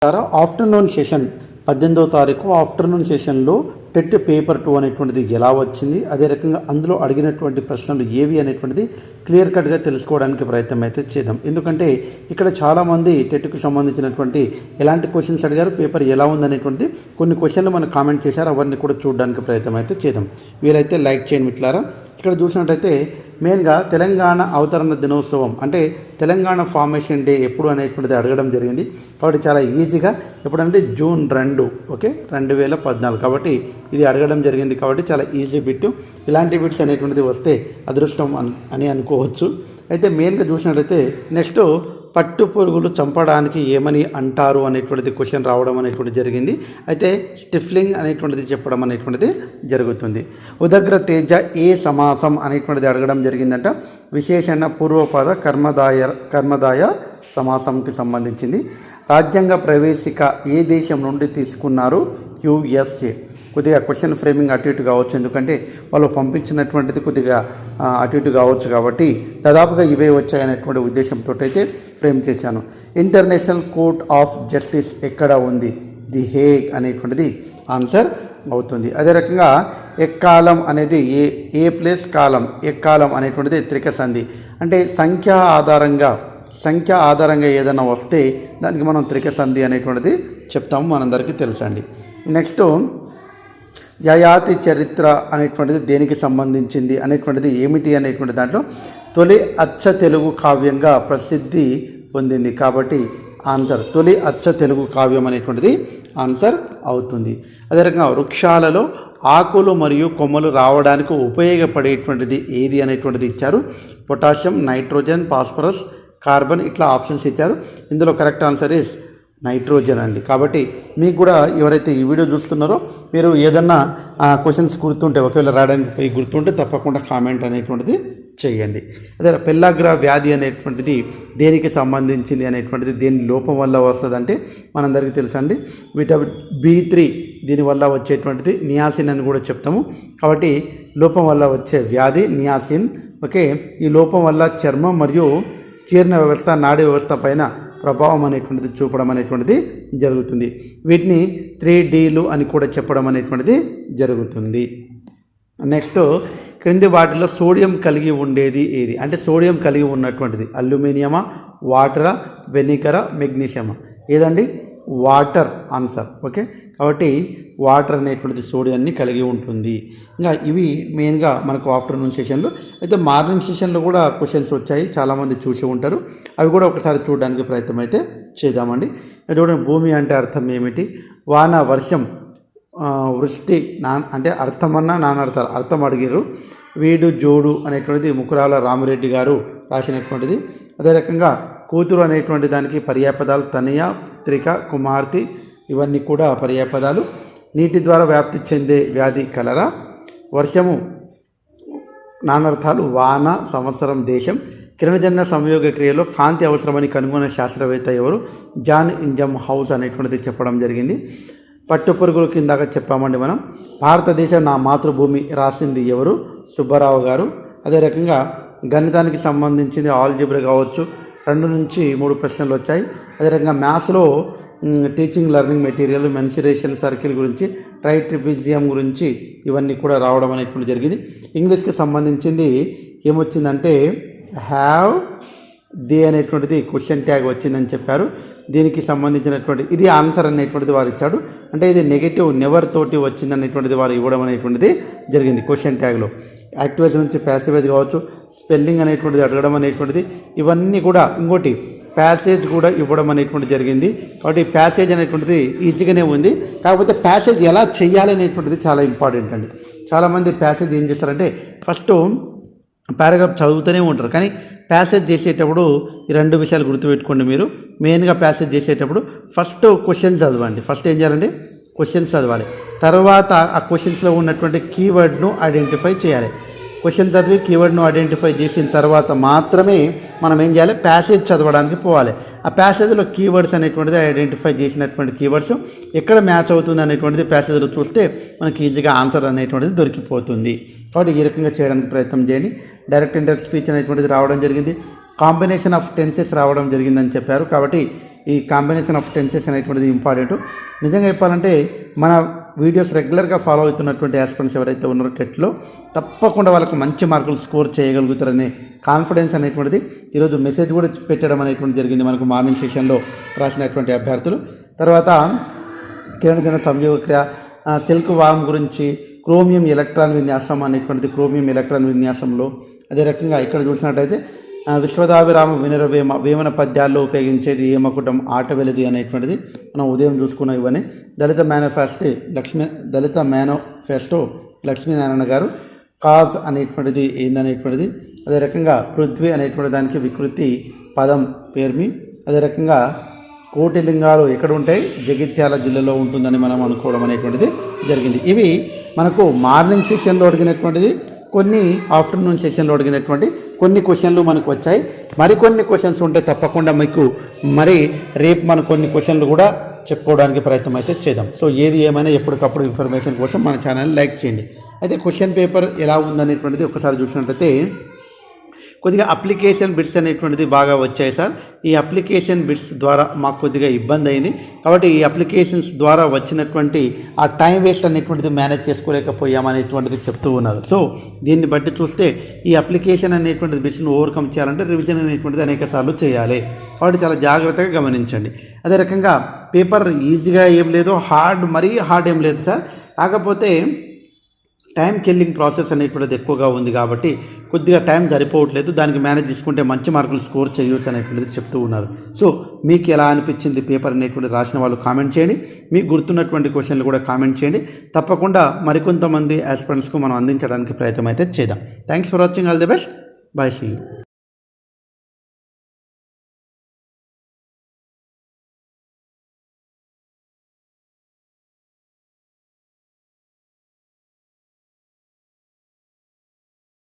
Afternoon session 18వ తారీఖు afternoon సెషన్లో TET paper 2 అనేటువంటిది ఎలా వచ్చింది, అదే రకంగా అందులో అడిగినటువంటి ప్రశ్నలు ఏవి అనేటువంటిది క్లియర్ కట్గా తెలుసుకోవడానికి ప్రయత్నం అయితే చేద్దాం. ఎందుకంటే ఇక్కడ చాలామంది టెట్కు సంబంధించినటువంటి ఎలాంటి క్వశ్చన్స్ అడిగారు, పేపర్ ఎలా ఉందనేటువంటిది కొన్ని క్వశ్చన్లు మనకు కామెంట్ చేశారు. అవన్నీ కూడా చూడడానికి ప్రయత్నం అయితే చేద్దాం. వీలైతే లైక్ చేయండి మిత్రులారా. ఇక్కడ చూసినట్టయితే మెయిన్గా తెలంగాణ అవతరణ దినోత్సవం అంటే తెలంగాణ ఫార్మేషన్ డే ఎప్పుడు అనేటువంటిది అడగడం జరిగింది. కాబట్టి చాలా ఈజీగా ఎప్పుడంటే జూన్ 2 2014 కాబట్టి ఇది అడగడం జరిగింది. కాబట్టి చాలా ఈజీ బిట్. ఇలాంటి బిట్స్ అనేటువంటిది వస్తే అదృష్టం అని అనుకోవచ్చు. అయితే మెయిన్గా చూసినట్లయితే నెక్స్ట్ పట్టు పురుగులు చంపడానికి ఏమని అంటారు అనేటువంటిది క్వశ్చన్ రావడం అనేటువంటిది జరిగింది. అయితే స్టిఫ్లింగ్ అనేటువంటిది చెప్పడం అనేటువంటిది జరుగుతుంది. ఉదగ్ర తేజ ఏ సమాసం అనేటువంటిది అడగడం జరిగిందంట. విశేషణ పూర్వపద కర్మదాయ సమాసంకి సంబంధించింది. రాజ్యాంగ ప్రవేశిక ఏ దేశం నుండి తీసుకున్నారు? USA. కొద్దిగా క్వశ్చన్ ఫ్రేమింగ్ అటు ఇటు కావచ్చు, ఎందుకంటే వాళ్ళు పంపించినటువంటిది కొద్దిగా అటు ఇటు కావచ్చు. కాబట్టి దాదాపుగా ఇవే వచ్చాయనేటువంటి ఉద్దేశంతో అయితే ఫ్రేమ్ చేశాను. ఇంటర్నేషనల్ కోర్ట్ ఆఫ్ జస్టిస్ ఎక్కడ ఉంది? ది హేగ్ అనేటువంటిది ఆన్సర్ అవుతుంది. అదే రకంగా ఎక్కాలం అనేది ఏ ప్లస్ కాలం, ఎక్కాలం అనేటువంటిది త్రిక సంధి. అంటే సంఖ్య ఆధారంగా ఏదైనా వస్తే దానికి మనం త్రిక సంధి అనేటువంటిది చెప్తాము, మనందరికీ తెలుసండి. నెక్స్ట్ యయాతి చరిత్ర అనేటువంటిది దేనికి సంబంధించింది అనేటువంటిది ఏమిటి అనేటువంటి దాంట్లో తొలి అచ్చ తెలుగు కావ్యంగా ప్రసిద్ధి పొందింది. కాబట్టి ఆన్సర్ తొలి అచ్చ తెలుగు కావ్యం అనేటువంటిది ఆన్సర్ అవుతుంది. అదే రకంగా వృక్షాలలో ఆకులు మరియు కొమ్మలు రావడానికి ఉపయోగపడేటువంటిది ఏది అనేటువంటిది ఇచ్చారు. పొటాషియం, నైట్రోజన్, ఫాస్ఫరస్, కార్బన్ ఇట్లా ఆప్షన్స్ ఇచ్చారు. ఇందులో కరెక్ట్ ఆన్సర్ ఇస్ నైట్రోజన్ అండి. కాబట్టి మీకు కూడా ఎవరైతే ఈ వీడియో చూస్తున్నారో మీరు ఏదన్నా క్వశ్చన్స్ గుర్తుంటే, ఒకవేళ రావడానికి గుర్తుంటే తప్పకుండా కామెంట్ అనేటువంటిది చేయండి. అదే పెల్లాగ్ర వ్యాధి అనేటువంటిది దేనికి సంబంధించింది అనేటువంటిది దేని లోపం వల్ల వస్తుంది అంటే మనందరికీ తెలుసండి, విటమిన్ B3 దీనివల్ల వచ్చేటువంటిది నియాసిన్ అని కూడా చెప్తాము. కాబట్టి లోపం వల్ల వచ్చే వ్యాధి నియాసిన్. ఓకే, ఈ లోపం వల్ల చర్మం మరియు జీర్ణ వ్యవస్థ, నాడీ వ్యవస్థ పైన ప్రభావం అనేటువంటిది చూపడం అనేటువంటిది జరుగుతుంది. వీటిని 3Dలు అని కూడా చెప్పడం అనేటువంటిది జరుగుతుంది. నెక్స్ట్ క్రింది వాటిలో సోడియం కలిగి ఉండేది ఏది? అంటే సోడియం కలిగి ఉన్నటువంటిది అల్యూమినియమా, వాటరా, వెనిగరా, మెగ్నీషియమా? ఏదండి? Water answer. ఓకే, కాబట్టి వాటర్ అనేటువంటిది సోడియాన్ని కలిగి ఉంటుంది. ఇంకా ఇవి మెయిన్గా మనకు ఆఫ్టర్నూన్ సెషన్లో. అయితే మార్నింగ్ సెషన్లో కూడా క్వశ్చన్స్ వచ్చాయి, చాలామంది చూసి ఉంటారు. అవి కూడా ఒకసారి చూడడానికి ప్రయత్నం అయితే చేద్దామండి. చూడండి, భూమి అంటే అర్థం ఏమిటి? వాన, వర్షం, వృష్టి అంటే అర్థమన్నా నానర్థాలు అర్థం అడిగారు. వీడు జోడు అనేటువంటిది ముకురాల రామిరెడ్డి గారు రాసినటువంటిది. అదే రకంగా కూతురు అనేటువంటి దానికి పర్యాపదాలు తనయ, త్రిక, కుమార్తె ఇవన్నీ కూడా పర్యాపదాలు. నీటి ద్వారా వ్యాప్తి చెందే వ్యాధి కలరా? వర్షము నానర్థాలు వాన, సంవత్సరం, దేశం. కిరణజన్య సంయోగ క్రియలో కాంతి అవసరమని కనుగొన్న శాస్త్రవేత్త ఎవరు? జాన్ ఇంజమ్ హౌస్ అనేటువంటిది చెప్పడం జరిగింది. పట్టు పురుగులు కిందాక చెప్పామండి మనం. భారతదేశం నా మాతృభూమి రాసింది ఎవరు? సుబ్బారావు గారు. అదే రకంగా గణితానికి సంబంధించింది ఆల్జిబ్రా కావచ్చు, 2 నుంచి 3 ప్రశ్నలు వచ్చాయి. అదే రకంగా మ్యాథ్స్లో teaching learning material, mensuration circle గురించి, ట్రైట్రిపిజియం గురించి ఇవన్నీ కూడా రావడం అనేటువంటి జరిగింది. ఇంగ్లీష్కి సంబంధించింది ఏమొచ్చిందంటే హ్యావ్ ది అనేటువంటిది క్వశ్చన్ ట్యాగ్ వచ్చిందని చెప్పారు. దీనికి సంబంధించినటువంటి ఇది ఆన్సర్ అనేటువంటిది వారు ఇచ్చాడు. అంటే ఇది నెగటివ్ నెవర్ తోటి వచ్చిందనేటువంటిది వారు ఇవ్వడం అనేటువంటిది జరిగింది క్వశ్చన్ ట్యాగ్లో. యాక్టివేజ్ నుంచి ప్యాసివేజ్ కావచ్చు, స్పెల్లింగ్ అనేటువంటిది అడగడం అనేటువంటిది, ఇవన్నీ కూడా. ఇంకోటి ప్యాసేజ్ కూడా ఇవ్వడం అనేటువంటి జరిగింది. కాబట్టి ప్యాసేజ్ అనేటువంటిది ఈజీగానే ఉంది. కాకపోతే ప్యాసేజ్ ఎలా చేయాలి అనేటువంటిది చాలా ఇంపార్టెంట్ అండి. చాలామంది ప్యాసేజ్ ఏం చేస్తారంటే ఫస్ట్ పారాగ్రాఫ్ చదువుతూనే ఉంటారు, కానీ ప్యాసేజ్ చేసేటప్పుడు ఈ 2 విషయాలు గుర్తుపెట్టుకోండి మీరు. మెయిన్గా ప్యాసేజ్ చేసేటప్పుడు ఫస్ట్ క్వశ్చన్స్ చదవండి. ఫస్ట్ ఏం చేయాలంటే క్వశ్చన్స్ చదవాలి. తర్వాత ఆ క్వశ్చన్స్లో ఉన్నటువంటి కీవర్డ్ను ఐడెంటిఫై చేయాలి. క్వశ్చన్ చదివి కీవర్డ్ను ఐడెంటిఫై చేసిన తర్వాత మాత్రమే మనం ఏం చేయాలి? ప్యాసేజ్ చదవడానికి పోవాలి. ఆ ప్యాసేజ్లో కీవర్డ్స్ అనేటువంటిది ఐడెంటిఫై చేసినటువంటి కీవర్డ్స్ ఎక్కడ మ్యాచ్ అవుతుంది అనేటువంటిది ప్యాసేజ్లో చూస్తే మనకి ఈజీగా ఆన్సర్ అనేటువంటిది దొరికిపోతుంది. కాబట్టి ఈ రకంగా చేయడానికి ప్రయత్నం చేయండి. డైరెక్ట్ ఇండైరెక్ట్ స్పీచ్ అనేటువంటిది రావడం జరిగింది. కాంబినేషన్ ఆఫ్ టెన్సెస్ రావడం జరిగిందని చెప్పారు. కాబట్టి ఈ కాంబినేషన్ ఆఫ్ టెన్సెస్ అనేటువంటిది ఇంపార్టెంట్. నిజంగా చెప్పాలంటే మన వీడియోస్ రెగ్యులర్గా ఫాలో అవుతున్నటువంటి ఆస్పిరెంట్స్ ఎవరైతే ఉన్నారో టెట్లో తప్పకుండా వాళ్ళకు మంచి మార్కులు స్కోర్ చేయగలుగుతారనే కాన్ఫిడెన్స్ అనేటువంటిది ఈరోజు మెసేజ్ కూడా పెట్టడం అనేటువంటి జరిగింది మనకు మార్నింగ్ సెషన్లో రాసినటువంటి అభ్యర్థులు. తర్వాత కిరణజన సంయోగక్రియ, సిల్క్ వామ్ గురించి, క్రోమియం ఎలక్ట్రాన్ విన్యాసం అనేటువంటిది క్రోమియం ఎలక్ట్రాన్ విన్యాసంలో. అదే రకంగా ఇక్కడ చూసినట్టయితే విశ్వదాభిరామ వేమన పద్యాల్లో ఉపయోగించేది ఏమకుటం ఆట వెలిది అనేటువంటిది మనం ఉదయం చూసుకున్న ఇవన్నీ. దళిత మేనిఫెస్టో లక్ష్మీనారాయణ గారు కాజ్ అనేటువంటిది ఏందనేటువంటిది. అదే రకంగా పృథ్వీ అనేటువంటి దానికి వికృతి పదం పేర్మి. అదే రకంగా కోటిలింగాలు ఎక్కడ ఉంటాయి, జగిత్యాల జిల్లాలో ఉంటుందని మనం అనుకోవడం అనేటువంటిది జరిగింది. ఇవి మనకు మార్నింగ్ సెషన్లో అడిగినటువంటిది, కొన్ని ఆఫ్టర్నూన్ సెషన్లో అడిగినటువంటి కొన్ని క్వశ్చన్లు మనకు వచ్చాయి. మరికొన్ని క్వశ్చన్స్ ఉంటే తప్పకుండా మీకు రేపు మన కొన్ని క్వశ్చన్లు కూడా చెప్పుకోవడానికి ప్రయత్నం అయితే చేద్దాం. సో ఏది ఏమైనా ఎప్పటికప్పుడు ఇన్ఫర్మేషన్ కోసం మన ఛానల్ లైక్ చేయండి. అయితే క్వశ్చన్ పేపర్ ఎలా ఉందనేటువంటిది ఒకసారి చూసినట్లయితే కొద్దిగా అప్లికేషన్ బిట్స్ అనేటువంటిది బాగా వచ్చాయి సార్. ఈ అప్లికేషన్ బిట్స్ ద్వారా మాకు కొద్దిగా ఇబ్బంది అయింది. కాబట్టి ఈ అప్లికేషన్స్ ద్వారా వచ్చినటువంటి ఆ టైం వేస్ట్ అనేటువంటిది మేనేజ్ చేసుకోలేకపోయామనేటువంటిది చెప్తూ ఉన్నారు. సో దీన్ని బట్టి చూస్తే ఈ అప్లికేషన్ అనేటువంటిది బిట్స్ను ఓవర్కమ్ చేయాలంటే రివిజన్ అనేటువంటిది అనేక సార్లు చేయాలి. కాబట్టి చాలా జాగ్రత్తగా గమనించండి. అదే రకంగా పేపర్ ఈజీగా ఏం లేదు, మరీ హార్డ్ ఏం లేదు సార్. కాకపోతే టైం కిల్లింగ్ ప్రాసెస్ అనేటువంటిది ఎక్కువగా ఉంది కాబట్టి కొద్దిగా టైం సరిపోవట్లేదు. దానికి మేనేజ్ చేసుకుంటే మంచి మార్కులు స్కోర్ చేయవచ్చు అనేటువంటిది చెప్తూ ఉన్నారు. సో మీకు ఎలా అనిపించింది పేపర్ అనేటువంటిది రాసిన వాళ్ళు కామెంట్ చేయండి. మీకు గుర్తున్నటువంటి క్వశ్చన్లు కూడా కామెంట్ చేయండి. తప్పకుండా మరికొంతమంది ఆస్పిరెంట్స్కు మనం అందించడానికి ప్రయత్నం అయితే చేద్దాం. Thanks for watching. All the best. Bye. See you.